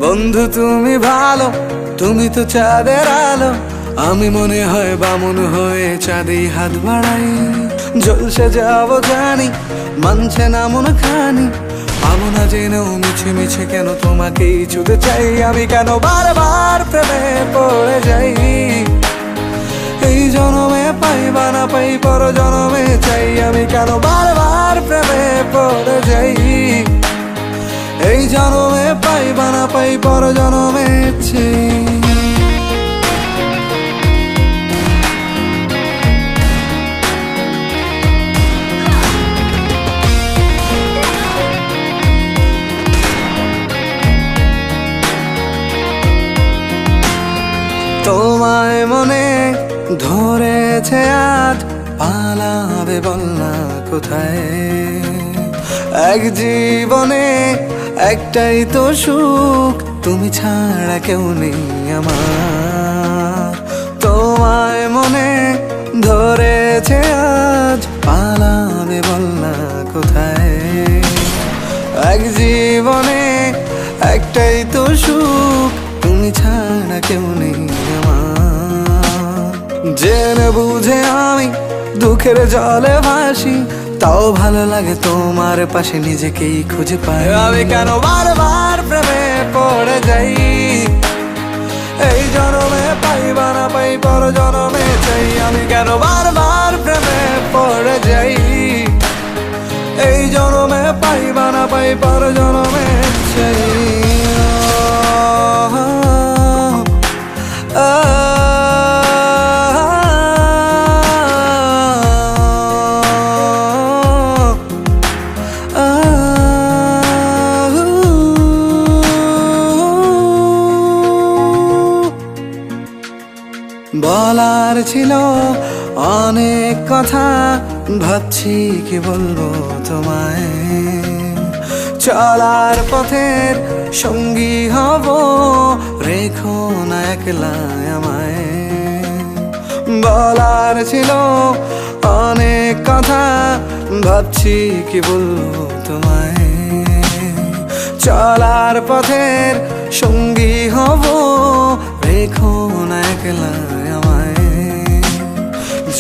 বন্ধু তুমি ভালো, তুমি তো চাঁদের আলো। আমি মনে হয় বামন হয়ে চাঁদেই হাত বাড়াই। জলসে যাবো জানি, মানছে না মন খানি। পাবো না জেনেও মিছে মিছে কেন তোমাকেই ছুতে চাই। আমি কেন বারবার প্রেমে পড়ে যাই। এই জনমে পাই বা না পাই, পর জনমে চাই। আমি কেন বারবার প্রেমে পড়ে যাই। এই জনমে পাই বা না পাই, পর জনমে চাই। তোমায় মনে ধরেছে আজ, পালাবে বল না কোথায়। এক জীবনে একটাই তো সুখ, তুমি ছাড়া কেউ নেই আমার। তোমায় মনে ধরেছে আজ, পালাবে বল না কোথায়। এক জীবনে একটাই তো সুখ, তুমি ছাড়া কেউ নেই আমার। জেনে বুঝে আমি দুঃখের জলে ভাসি, তাও ভালো লাগে তোমার পাশে নিজেকেই খুঁজে পাই। আমি কেন বারবার প্রেমে পড়ে যাই। এই জনমে পাই বা না পাই, পর জনমে চাই। আমি কেন বারবার প্রেমে পড়ে যাই। এই জনমে পাই বা না পাই, পর জনমে চাই। বলার ছিল অনেক কথা, ভাবছি কি বলবো তোমায়। চলার পথের সঙ্গী হব, রেখো না একলা আমায়। বলার ছিল অনেক কথা, ভাবছি কি বলবো তোমায়। চলার পথের সঙ্গী হব, রেখো না একলা আমায়।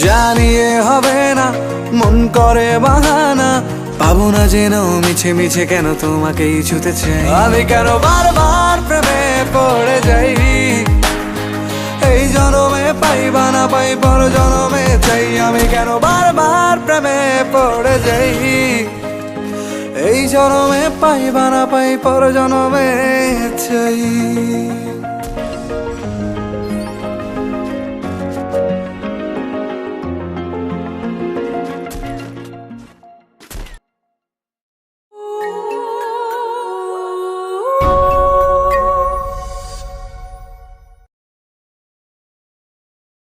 জানিয়ে হবে না, মন করে বাহানা। পাবো না জেনেও মিছে মিছে কেন তোমাকেই ছুতে চাই। আমি কেন বারবার প্রেমে পড়ে যাই। এই জনমে পাই বা না পাই, পর জনমে চাই। আমি কেন বারবার প্রেমে পড়ে যাই। এই জনমে পাই বা না পাই, পর জনমে চাই।